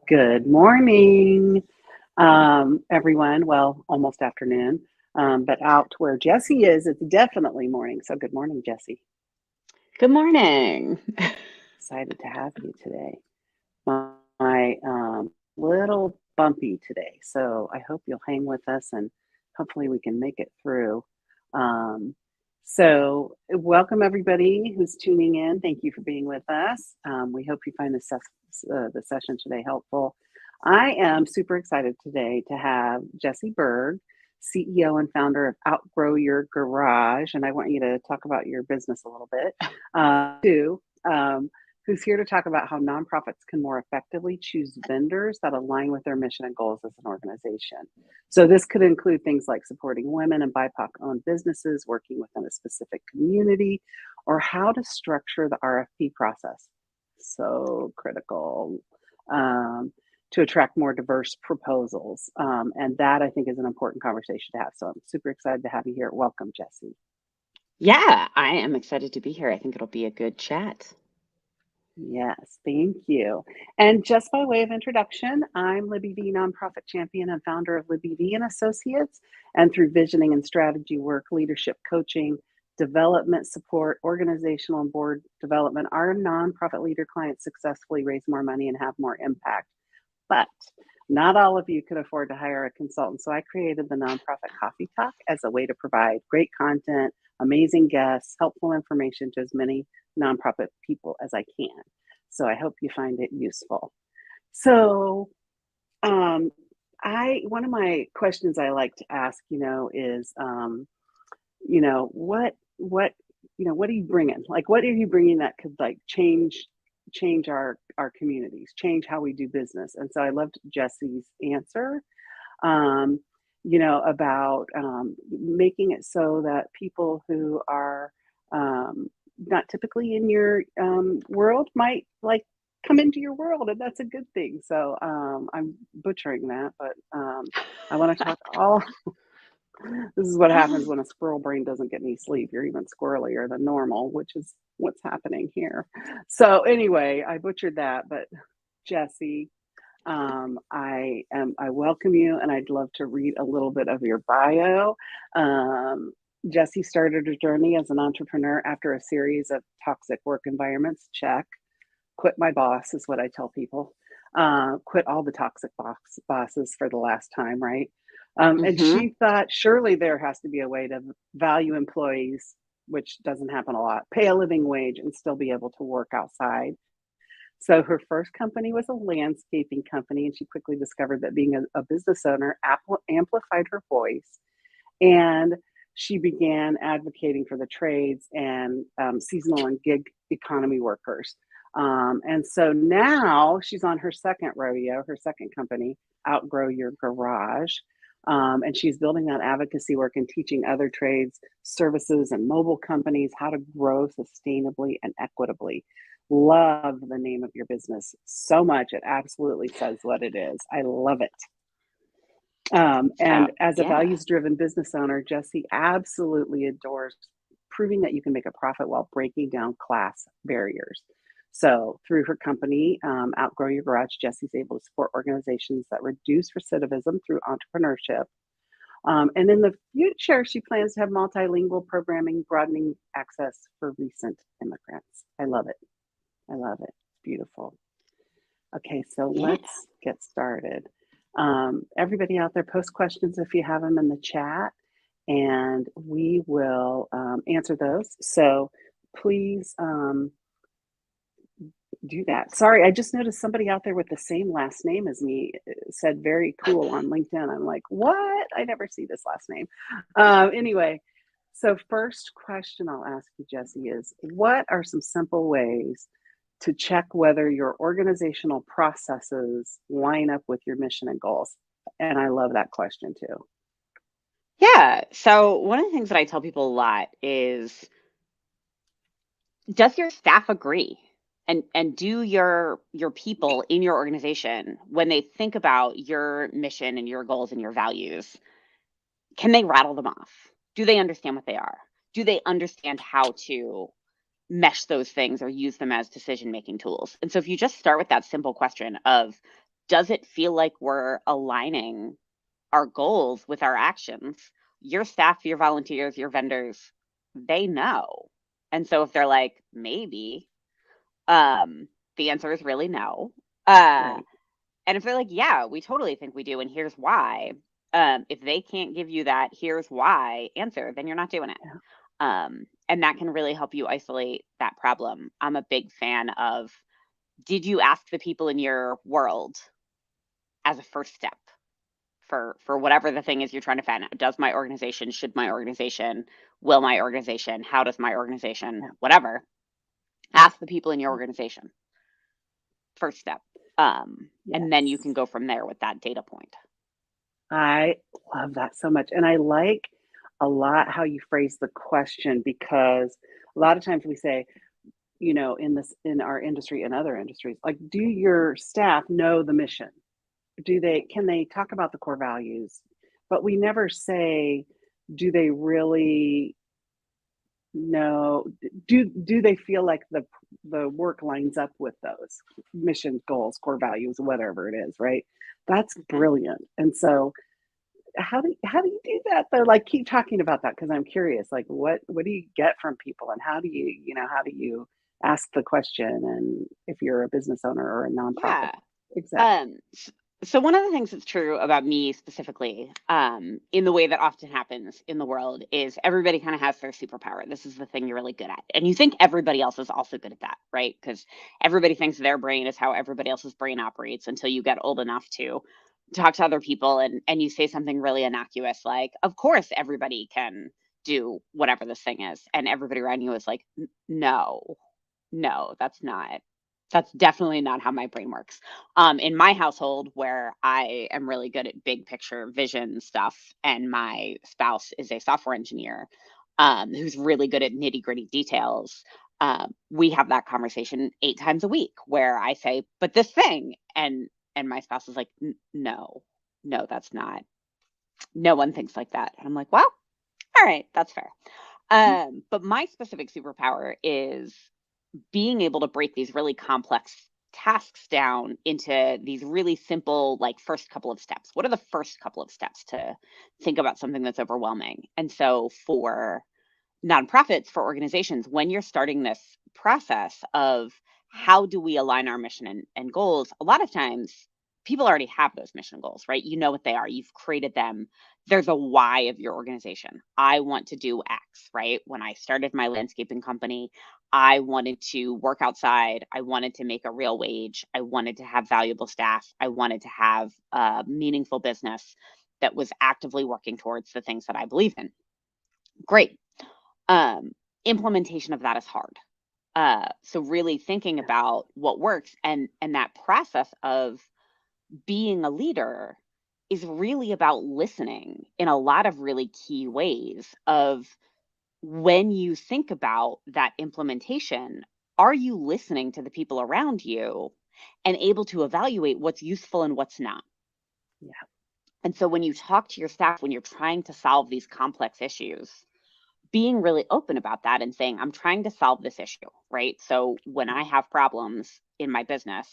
Good morning, everyone. Well, almost afternoon, but out where Jessi is, it's definitely morning. So, good morning, Jessi. Good morning. Excited to have you today. My little bumpy today, so I hope you'll hang with us and hopefully we can make it through. Um, welcome everybody who's tuning in. Thank you for being with us. We hope you find the session today helpful. I am super excited today to have Jessi Burg, CEO and founder of Outgrow Your Garage, and I want you to talk about your business a little bit too. Who's here to talk about how nonprofits can more effectively choose vendors that align with their mission and goals as an organization. So, this could include things like supporting women and BIPOC owned businesses, working within a specific community, or how to structure the RFP process. So critical to attract more diverse proposals. And that I think is an important conversation to have. So, I'm super excited to have you here. Welcome, Jessi. Yeah, I am excited to be here. I think it'll be a good chat. Yes, thank you. And just by way of introduction, I'm Libby V, nonprofit champion and founder of Libby V and Associates. And through visioning and strategy work, leadership coaching, development support, organizational and board development, our nonprofit leader clients successfully raise more money and have more impact. But not all of you could afford to hire a consultant. So I created the nonprofit Coffee Talk as a way to provide great content, amazing guests, helpful information to as many nonprofit people as I can. So I hope you find it useful. So one of my questions I like to ask, is, what are you bringing? Like, what are you bringing that could like change our communities, change how we do business? And so I loved Jessi's answer, about making it so that people who are not typically in your world might like come into your world, and that's a good thing. So I'm butchering that, but I want to talk all. This is what happens when a squirrel brain doesn't get any sleep. You're even squirrelier than normal, which is what's happening here. So anyway, I butchered that, but Jessi, I welcome you, and I'd love to read a little bit of your bio. Jessi started her journey as an entrepreneur after a series of toxic work environments. Check. Quit my boss is what I tell people. Quit all the toxic bosses for the last time, right? And hmm she thought surely there has to be a way to value employees, which doesn't happen a lot, pay a living wage, and still be able to work outside. So her first company was a landscaping company, and she quickly discovered that being a business owner amplified her voice. And she began advocating for the trades and seasonal and gig economy workers. And so now she's on her second rodeo, her second company, Outgrow Your Garage. And she's building that advocacy work and teaching other trades, services, and mobile companies how to grow sustainably and equitably. Love the name of your business so much. It absolutely says what it is. I love it. So, And as a yeah. values driven business owner, Jessi absolutely adores proving that you can make a profit while breaking down class barriers. So, through her company, Outgrow Your Garage, Jessi's able to support organizations that reduce recidivism through entrepreneurship. And in the future, she plans to have multilingual programming, broadening access for recent immigrants. I love it. I love it. It's beautiful. Okay, so Yeah. let's get started. Everybody out there, post questions if you have them in the chat, and we will answer those. So please do that. Sorry, I just noticed somebody out there with the same last name as me said very cool on LinkedIn. I'm like, what? I never see this last name. Anyway, so first question I'll ask you, Jessi, is what are some simple ways to check whether your organizational processes line up with your mission and goals? And I love that question too. Yeah. So, one of the things that I tell people a lot is, does your staff agree? And do your people in your organization, when they think about your mission and your goals and your values, can they rattle them off? Do they understand what they are? Do they understand how to mesh those things or use them as decision-making tools. And so if you just start with that simple question of, does it feel like we're aligning our goals with our actions? Your staff, your volunteers, your vendors, they know. And so if they're like, maybe, the answer is really no. Uh, Right. and if they're like, yeah, we totally think we do, and here's why, if they can't give you that here's why answer, then you're not doing it. Yeah. And that can really help you isolate that problem. I'm a big fan of, did you ask the people in your world as a first step for whatever the thing is you're trying to find out? Does my organization, should my organization, will my organization, how does my organization, Yeah. whatever, ask the people in your organization. First step. And then you can Yes. go from there with that data point. I love that so much. And I like a lot how you phrase the question because a lot of times we say, in our industry and other industries, like, do your staff know the mission? Can they talk about the core values? But we never say, do they really know, do they feel like the work lines up with those mission goals, core values, whatever it is, right? That's Mm-hmm. brilliant. And so how do you do that though? Like, keep talking about that because I'm curious. Like, what do you get from people, and how do you ask the question? And if you're a business owner or a nonprofit, Yeah. exactly. Um, so one of the things that's true about me specifically, in the way that often happens in the world, is everybody kind of has their superpower. This is the thing you're really good at. And you think everybody else is also good at that, right? Because everybody thinks their brain is how everybody else's brain operates until you get old enough to talk to other people and you say something really innocuous like, of course everybody can do whatever this thing is. And everybody around you is like, no, no, that's definitely not how my brain works. In my household, where I am really good at big picture vision stuff, and my spouse is a software engineer, who's really good at nitty gritty details, we have that conversation 8 times a week where I say, but this thing, and my spouse is like, no, no, that's not. No one thinks like that. And I'm like, well, all right, that's fair. Mhm. But my specific superpower is being able to break these really complex tasks down into these really simple, like, first couple of steps. What are the first couple of steps to think about something that's overwhelming? And so for nonprofits, for organizations, when you're starting this process of how do we align our mission and goals, a lot of times people already have those mission goals, right? You know what they are, you've created them. There's a why of your organization. I want to do X, right? When I started my landscaping company, I wanted to work outside. I wanted to make a real wage. I wanted to have valuable staff. I wanted to have a meaningful business that was actively working towards the things that I believe in. Great. um, Implementation of that is hard. So really thinking about what works, and that process of being a leader is really about listening in a lot of really key ways. Of when you think about that implementation, are you listening to the people around you and able to evaluate what's useful and what's not? Yeah. And so when you talk to your staff, when you're trying to solve these complex issues, being really open about that and saying, I'm trying to solve this issue, right? So when I have problems in my business,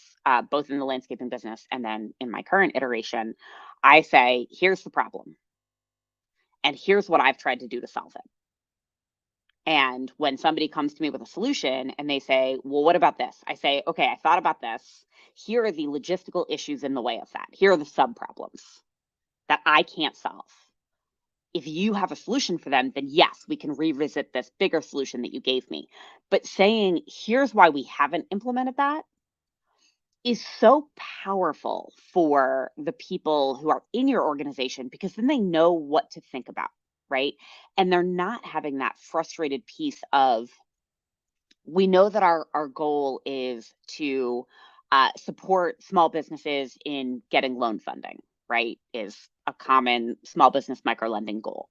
both in the landscaping business and then in my current iteration, I say, here's the problem, and here's what I've tried to do to solve it. And when somebody comes to me with a solution and they say, well, what about this? I say, okay, I thought about this. Here are the logistical issues in the way of that. Here are the sub problems that I can't solve. If you have a solution for them, then yes, we can revisit this bigger solution that you gave me. But saying, here's why we haven't implemented that, is so powerful for the people who are in your organization, because then they know what to think about, right? And they're not having that frustrated piece of, we know that our goal is to support small businesses in getting loan funding, right? Is a common small business micro lending goal.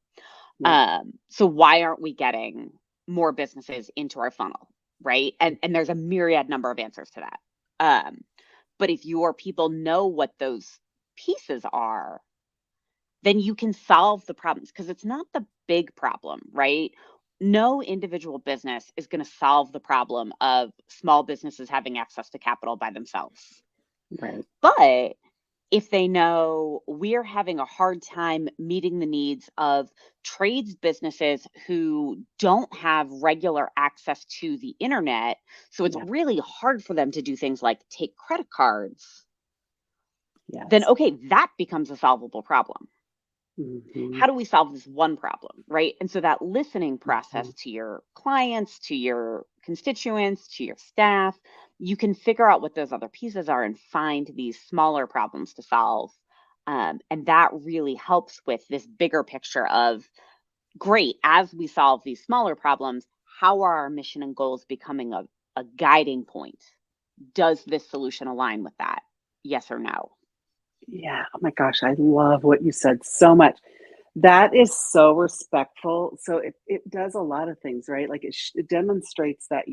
Yeah. So why aren't we getting more businesses into our funnel, right? And there's a myriad number of answers to that. But if your people know what those pieces are, then you can solve the problems, because it's not the big problem, right? no individual business is going to solve the problem of small businesses having access to capital by themselves. Right. But if they know we're having a hard time meeting the needs of trades businesses who don't have regular access to the internet, so it's Yeah. really hard for them to do things like take credit cards, then Yes. okay, that becomes a solvable problem. Hmm. How do we solve this one problem, right? And so that listening Hmm. process to your clients, to your constituents, to your staff, you can figure out what those other pieces are and find these smaller problems to solve. And that really helps with this bigger picture of great, as we solve these smaller problems, how are our mission and goals becoming a guiding point? Does this solution align with that? Yes or no? Yeah. Oh my gosh, I love what you said so much. That is so respectful. So it does a lot of things, right? Like it demonstrates that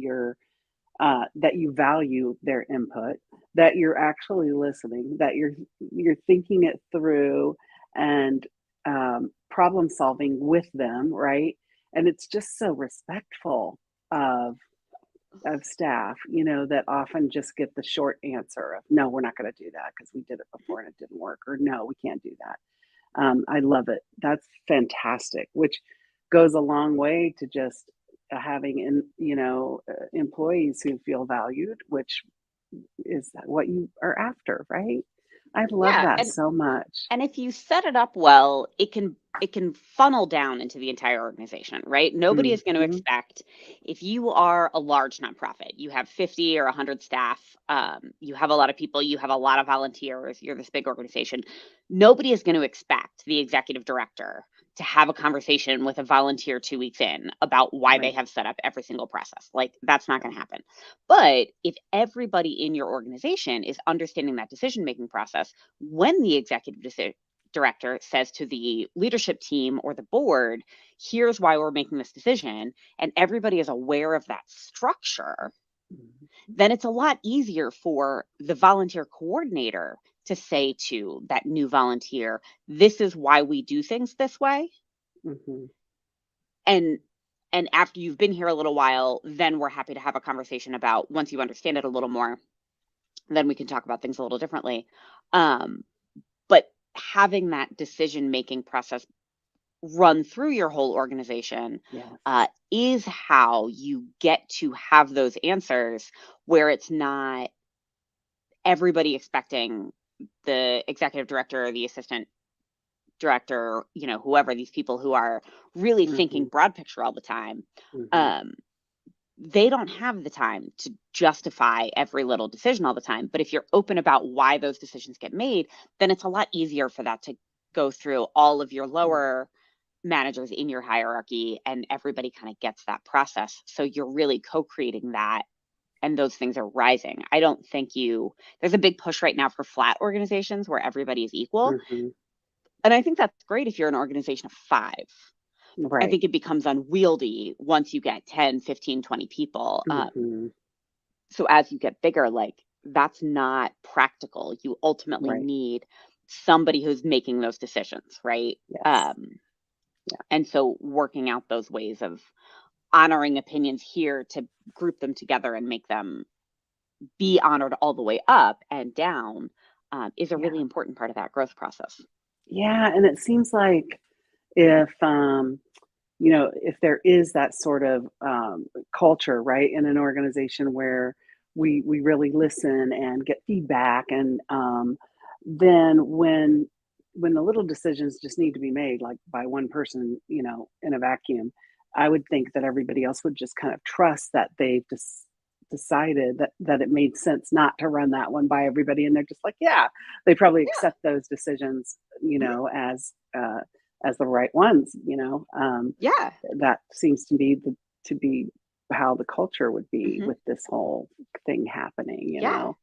that you value their input, that you're actually listening, that you're thinking it through and problem solving with them, right? And it's just so respectful of staff, that often just get the short answer of no, we're not going to do that because we did it before and it didn't work, or no, we can't do that. I love it. That's fantastic, which goes a long way to just having employees who feel valued, which is what you are after, right? I love Yeah, that and so much. And if you set it up well, it can funnel down into the entire organization, right? Nobody is going to Hmm. expect if you are a large nonprofit, you have 50 or 100 staff, you have a lot of people, you have a lot of volunteers, you're this big organization. Nobody is going to expect the executive director to have a conversation with a volunteer 2 weeks in about why they Right. have set up every single process. Like that's not going to happen. But if everybody in your organization is understanding that decision making process, when the director says to the leadership team or the board, here's why we're making this decision, and everybody is aware of that structure, Mhm. then it's a lot easier for the volunteer coordinator to say to that new volunteer, this is why we do things this way. Mhm. And after you've been here a little while, then we're happy to have a conversation about once you understand it a little more, then we can talk about things a little differently. Um, but having that decision making process run through your whole organization Yes. is how you get to have those answers where it's not everybody expecting the executive director or the assistant director, whoever, these people who are really thinking Mhm. broad picture all the time. Mhm. um, they don't have the time to justify every little decision all the time. But if you're open about why those decisions get made, then it's a lot easier for that to go through all of your Mm. lower managers in your hierarchy, and everybody kind of gets that process. So you're really co-creating that, and those things are rising. I don't think there's a big push right now for flat organizations where everybody is equal. Mhm. And I think that's great if you're an organization of five. I Right. think it becomes unwieldy once you get 10, 15, 20 people. Mhm. So as you get bigger, like that's not practical. You ultimately Right. need somebody who's making those decisions, right? Yes. Yeah. And so working out those ways of honoring opinions here to group them together and make them be honored all the way up and down is a Yeah. really important part of that growth process. Yeah, and it seems like if if there is that sort of culture, right, in an organization where we really listen and get feedback, and then when the little decisions just need to be made, like by one person, in a vacuum, I would think that everybody else would just kind of trust that they've just decided that it made sense not to run that one by everybody, and they're just like, yeah, they probably Yeah. accept those decisions, Mhm. as the right ones, Yeah. that seems to be how the culture would be Hmm. with this whole thing happening, Yeah.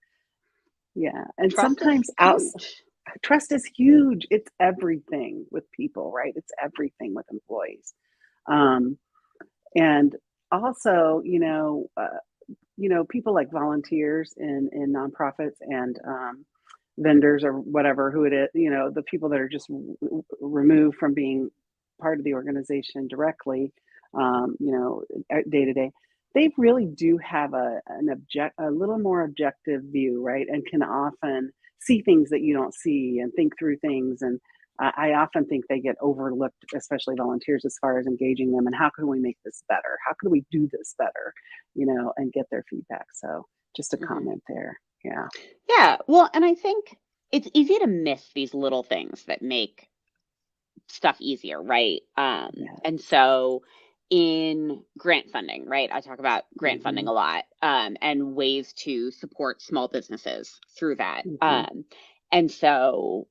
Yeah, and Trust is sometimes huge. trust is huge. It's everything with people, right? It's everything with employees. Um, and also, people like volunteers in nonprofits and vendors or whatever who it is, the people that are just removed from being part of the organization directly. day to day, they really do have a little more objective view, right? And can often see things that you don't see and think through things. And I often think they get overlooked, especially volunteers, as far as engaging them and how can we make this better? How can we do this better? And get their feedback. So just a Mhm. comment there. Yeah. Yeah. Well, and I think it's easy to miss these little things that make stuff easier, right? And Yes. so in grant funding, right? I talk about grant funding Hmm. a lot, and ways to support small businesses through that. Hmm. And so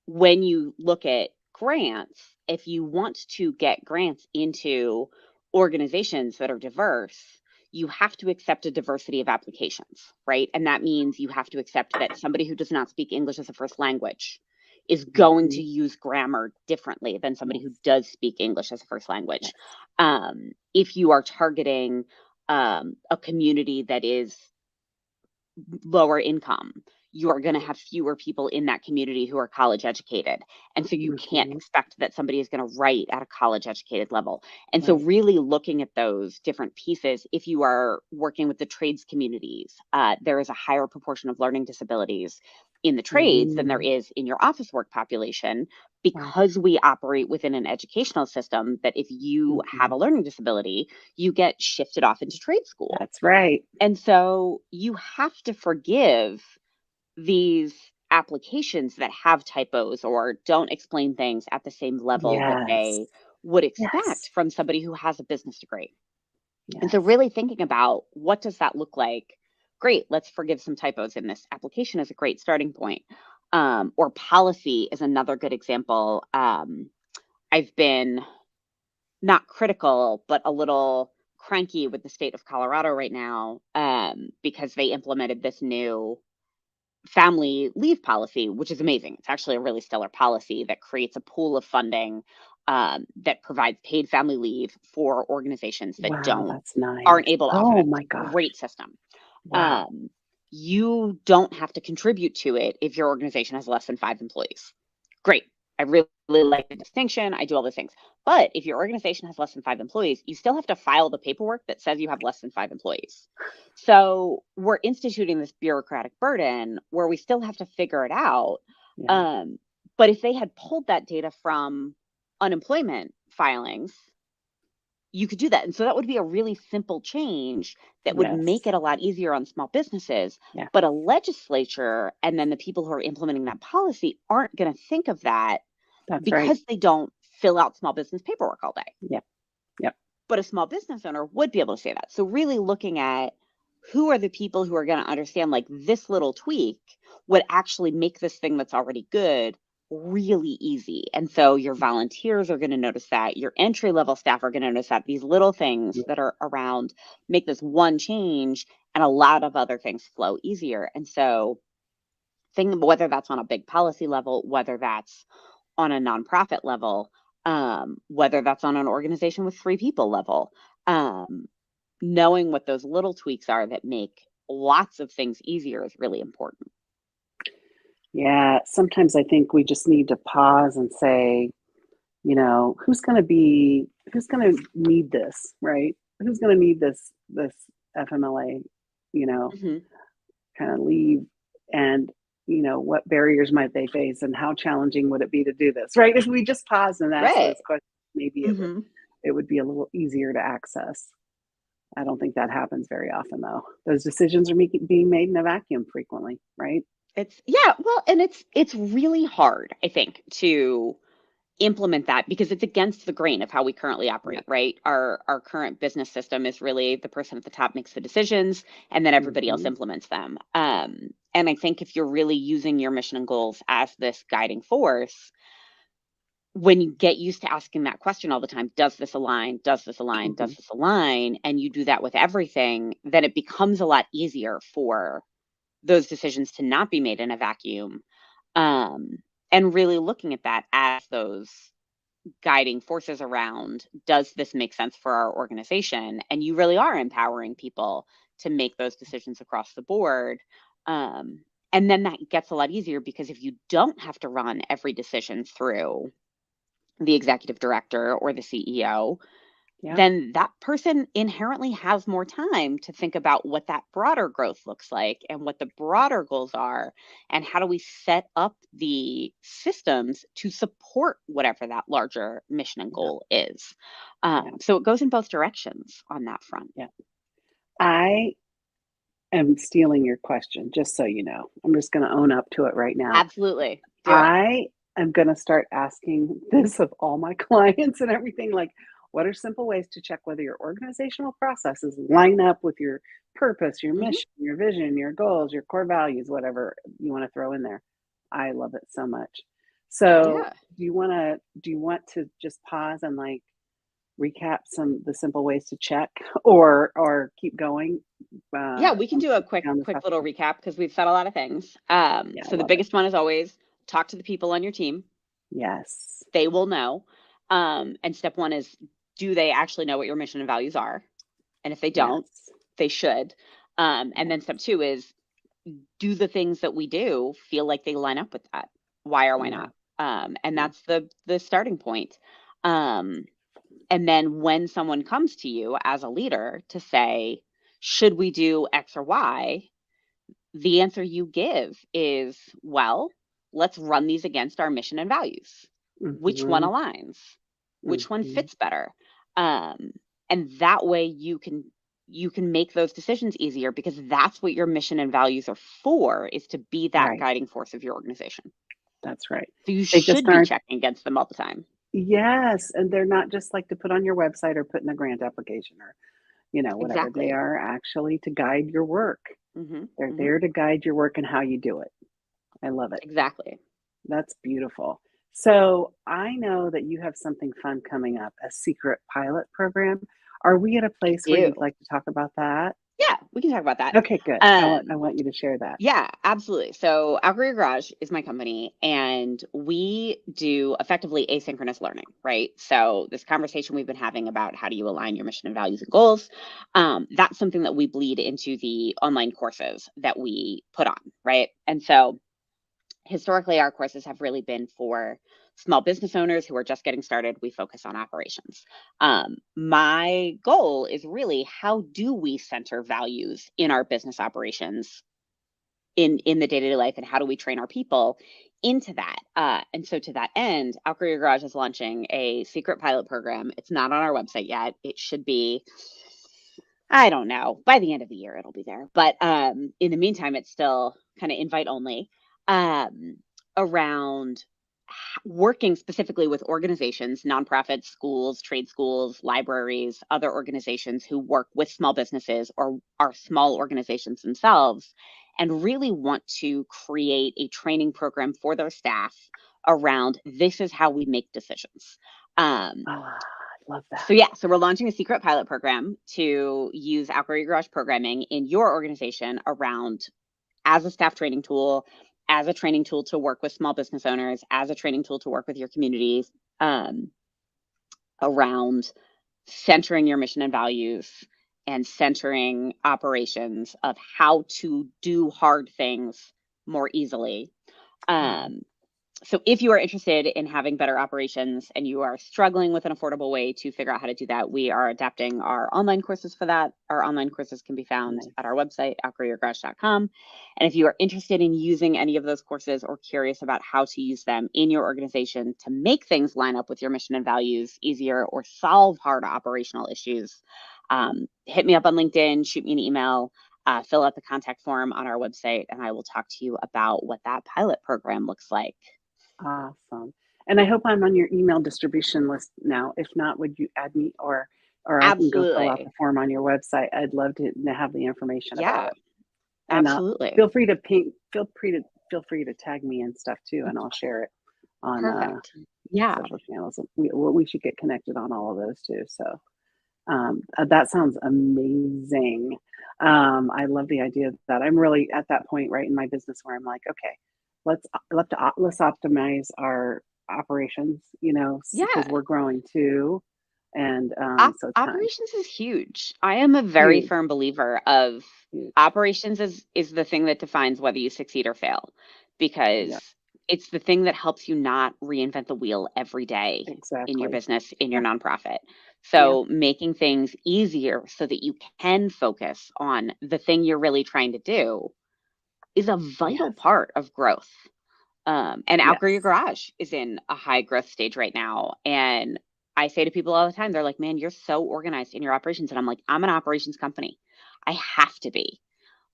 when you look at grants, if you want to get grants into organizations that are diverse, you have to accept a diversity of applications, right? And that means you have to accept that somebody who does not speak English as a first language is going Hmm. to use grammar differently than somebody who Yes. does speak English as a first language. Yes. If you are targeting a community that is lower income, you are going to have fewer people in that community who are college educated. And so you can't Hmm. expect that somebody is going to write at a college educated level. And so, Right. really looking at those different pieces, if you are working with the trades communities, there is a higher proportion of learning disabilities in the trades than there Mm. is in your office work population, Wow. because we operate within an educational system that if you have Hmm. a learning disability, you get shifted off into trade school. That's right. And so you have to forgive these applications that have typos or don't explain things at the same level that Yes. they would expect Yes. from somebody who has a business degree. And so Yes. really thinking about what does that look like? Great, let's forgive some typos in this application is a great starting point. Or policy is another good example. I've been not critical, but a little cranky with the state of Colorado right now, because they implemented this new family leave policy, which is amazing. It's actually a really stellar policy that creates a pool of funding, that provides paid family leave for organizations that Wow, don't that's nice. aren't able to offer Oh that. It's my a great gosh. system. Wow. Um, you don't have to contribute to it if your organization has less than 5 employees. Great. I really like the distinction. I do all those things. But if your organization has less than 5 employees, you still have to file the paperwork that says you have less than 5 employees. So we're instituting this bureaucratic burden where we still have to figure it out. Yeah. Um, but if they had pulled that data from unemployment filings, you could do that. And so that would be a really simple change that would make Yes. it a lot easier on small businesses. Yeah. But a legislature and then the people who are implementing that policy aren't going to think of that That's right. because they don't fill out small business paperwork all day. Yep. Yep. But a small business owner would be able to say that. So really looking at who are the people who are going to understand like this little tweak would actually make this thing that's already good really easy. And so your volunteers are going to notice that, your entry level staff are going to notice that these little things Yeah. that are around make this one change and a lot of other things flow easier. And so think whether that's on a big policy level, whether that's on a nonprofit level, whether that's on an organization with 3 people level, um, knowing what those little tweaks are that make lots of things easier is really important. Yeah. Sometimes I think we just need to pause and say, who's going to need this, right? Who's going to need this FMLA, you know, Hmm. kind of leave, and what barriers might they face and how challenging would it be to do this, right? If we just pause and ask Right. those questions, maybe it would Hmm. it would be a little easier to access. I don't think that happens very often, though. Those decisions are being made in a vacuum frequently, right? It's yeah, well, and it's really hard, I think, to implement that because it's against the grain of how we currently operate, Yep. right? Our current business system is really the person at the top makes the decisions and then everybody else Hmm. implements them. And I think if you're really using your mission and goals as this guiding force, when you get used to asking that question all the time, does this align? Does this align? Hmm. Does this align? And you do that with everything, then it becomes a lot easier for those decisions to not be made in a vacuum. Um, and really looking at that as those guiding forces around, does this make sense for our organization? And you really are empowering people to make those decisions across the board. Um, and then that gets a lot easier because if you don't have to run every decision through the executive director or the CEO, Yeah. then that person inherently has more time to think about what that broader growth looks like and what the broader goals are, and how do we set up the systems to support whatever that larger mission and Yeah. goal is. Yeah. So it goes in both directions on that front. Yeah. I am stealing your question, just so you know. I'm just going to own up to it right now. Absolutely. Do it. I am going to start asking this of all my clients and everything, like, what are simple ways to check whether your organizational processes line up with your purpose, your Hmm. mission, your vision, your goals, your core values, whatever you want to throw in there? I love it so much. So, Yeah. do you want to just pause and like recap some the simple ways to check, or keep going Yeah, we can do a quick down this quick path? little recap because we've said a lot of things. Yeah, I So the love it. biggest one is always talk to the people on your team. Yes. They will know. And step one is, do they actually know what your mission and values are? And if they don't, Yes. they should. And then Yes. step two is, do the things that we do feel like they line up with that? Why or why Yeah. not? And Yeah. that's the starting point. Um, and then when someone comes to you as a leader to say, should we do X or Y? The answer you give is, well, let's run these against our mission and values. Which one Mhm. aligns? Which one Mhm. fits better? Um, and that way you can make those decisions easier, because that's what your mission and values are for, is to be that Right. guiding force of your organization. That's right. So you They just should be aren't. checking against them all the time. Yes, and they're not just like to put on your website or put in a grant application or, whatever. They Exactly. are actually to guide your work. Hmm. They're Hmm. there to guide your work and how you do it. I love it. Exactly. That's beautiful. So, I know that you have something fun coming up, a secret pilot program. Are we at a I place where do. you'd like to talk about that? Yeah, we can talk about that. Okay, good. I Um, want you to share that. Yeah, absolutely. So Outgrow Your Garage is my company, and we do effectively asynchronous learning, right? So this conversation we've been having about how do you align your mission and values and goals, that's something that we bleed into the online courses that we put on, right? And so historically, our courses have really been for small business owners who are just getting started. We focus on operations. My goal is really, how do we center values in our business operations in the day-to-day life, and how do we train our people into that? And so to that end, Outgrow Your Garage is launching a secret pilot program. It's not on our website yet. It should be, I don't know, by the end of the year it'll be there. But in the meantime, it's still kind of invite only, um, around working specifically with organizations, nonprofits, schools, trade schools, libraries, other organizations who work with small businesses or are small organizations themselves, and really want to create a training program for their staff around, this is how we make decisions. Um, Ah, I love so that. yeah, so we're launching a secret pilot program to use Outgrow Your Garage programming in your organization around, as a staff training tool, as a training tool to work with small business owners, as a training tool to work with your communities, um, around centering your mission and values and centering operations of how to do hard things more easily. Mhm. Um, so if you are interested in having better operations and you are struggling with an affordable way to figure out how to do that, we are adapting our online courses for that. Our online courses can be found Nice. at our website, outgrowyourgarage.com. And if you are interested in using any of those courses or curious about how to use them in your organization to make things line up with your mission and values easier, or solve hard operational issues, hit me up on LinkedIn, shoot me an email, fill out the contact form on our website, and I will talk to you about what that pilot program looks like. Awesome. And I hope I'm on your email distribution list now. If not, would you add me, or I can go fill out the Absolutely. form on your website. I'd love to have the information about Yeah, it. And absolutely. feel free to ping feel free to tag me and stuff too, and I'll share it on Perfect. Yeah. social channels. We should get connected on all of those too. So that sounds amazing. I love the idea of that. I'm really at that point right in my business where I'm like, okay, let's optimize our operations, because Yeah. we're growing too, and so it's kind of Operations is huge. I am a very huge, firm believer of, huge. operations is the thing that defines whether you succeed or fail, because Yeah, It's the thing that helps you not reinvent the wheel every day in your Exactly. business, in your Yeah. nonprofit. Yeah. So making things easier so that you can focus on the thing you're really trying to do is a vital Yes. part of growth. And Outgrow Your Yes. Garage is in a high growth stage right now. And I say to people all the time, they're like, man, you're so organized in your operations. And I'm like, I'm an operations company. I have to be.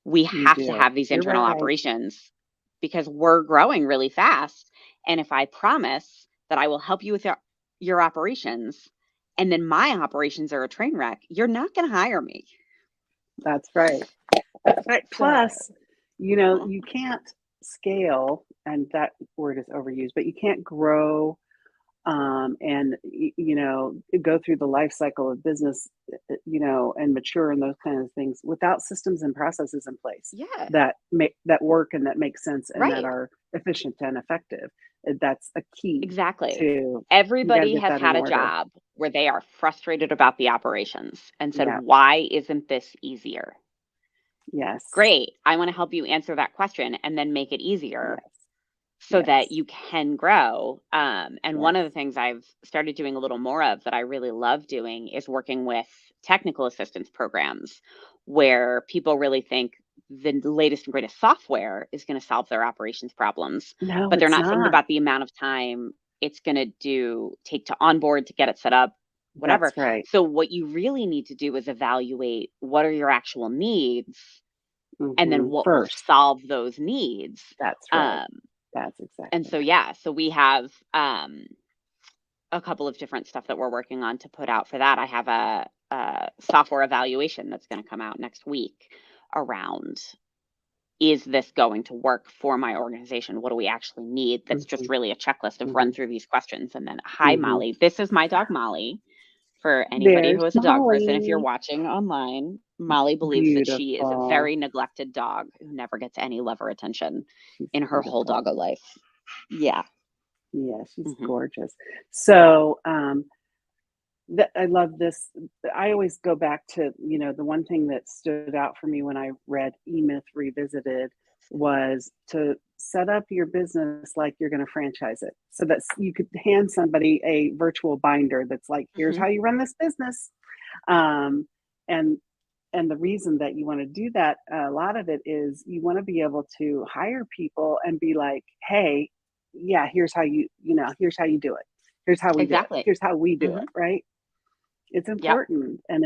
We You have to do. have these You're internal right. operations because we're growing really fast. And if I promise that I will help you with your operations and then my operations are a train wreck, you're not going to hire me. That's right. That's right. So, Plus, you can't scale, and that word is overused, but you can't grow and go through the life cycle of business, and mature and those kind of things without systems and processes in place yeah, that work and that make sense and that right. are efficient and effective. That's a key Exactly. to you got to Everybody get has that in had a order. job where they are frustrated about the operations and said, Yeah. why isn't this easier? Yes. Great. I want to help you answer that question and then make it easier Yes. so that Yes. you can grow. And one Yes. of the things I've started doing a little more of that I really love doing is working with technical assistance programs where people really think the latest and greatest software is going to solve their operations problems, No, but they're it's not thinking not. about the amount of time it's going to take to onboard, to get it set up, whatever. That's right. So what you really need to do is evaluate what are your actual needs and then what will First. solve those needs. That's right. Um, That's and exactly so, right. yeah, so we have a couple of different stuff that we're working on to put out for that. I have a software evaluation that's going to come out next week around, is this going to work for my organization? What do we actually need? That's just Hmm. really a checklist of run Hmm. through these questions. And then, hi, Hmm. Molly. This is my dog, Molly. For anybody There's who is a dog person, if you're Molly. watching online, Molly believes that she is a Beautiful. very neglected dog who never gets any love or attention She's in her whole doggo beautiful. life. Yeah. Yeah, she's Hmm. gorgeous. So, I love this. I always go back to, the one thing that stood out for me when I read E-Myth Revisited was to set up your business like you're going to franchise it. So that you could hand somebody a virtual binder that's like, here's Hmm. how you run this business. Um, and and the reason that you want to do that, a lot of it is you want to be able to hire people and be like, hey, yeah, here's how you do it. Here's how we do it. Exactly. Here's how we do it, Hmm. right? It's Yep. important, and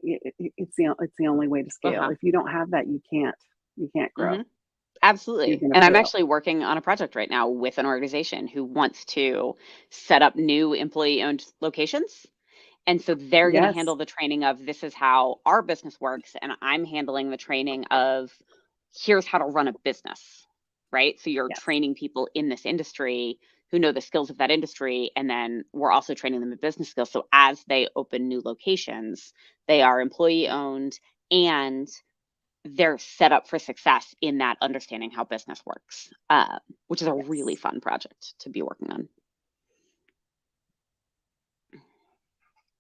it's the only way to scale. Uh-huh. If you don't have that, you can't grow. Hmm. You're Absolutely. gonna And I'm fail. actually working on a project right now with an organization who wants to set up new employee owned locations. And so they're going to Yes, handle the training of this is how our business works. And I'm handling the training of here's how to run a business, right? So you're yes, training people in this industry who know the skills of that industry. And then we're also training them in business skills. So as they open new locations, they are employee owned and they're set up for success in that understanding how business works, which is a really yes. fun project to be working on.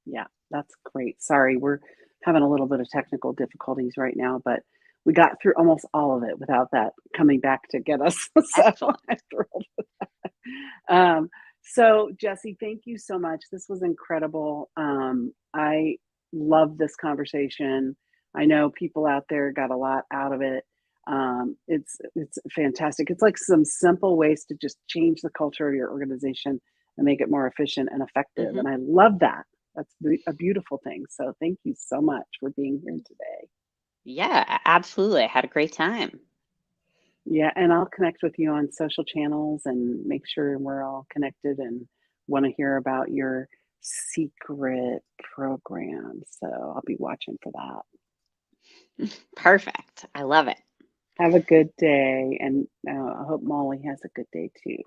Yeah, that's great. Sorry, we're having a little bit of technical difficulties right now, but we got through almost all of it without that coming back to get us. So Excellent. I'm thrilled. Um, so Jessi, thank you so much. This was incredible. I love this conversation. I know people out there got a lot out of it. It's fantastic. It's like some simple ways to just change the culture of your organization and make it more efficient and effective. Hmm. And I love that. That's a beautiful thing. So thank you so much for being here today. Yeah, absolutely. I had a great time. Yeah, and I'll connect with you on social channels and make sure we're all connected and want to hear about your secret program. So I'll be watching for that. Perfect. I love it. Have a good day, and I hope Molly has a good day too.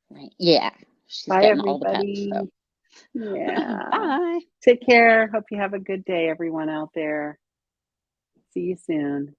Right. Yeah. She's Bye, getting all the pets. So everybody. Yeah. bye. Take care. Hope you have a good day, everyone out there. See you soon.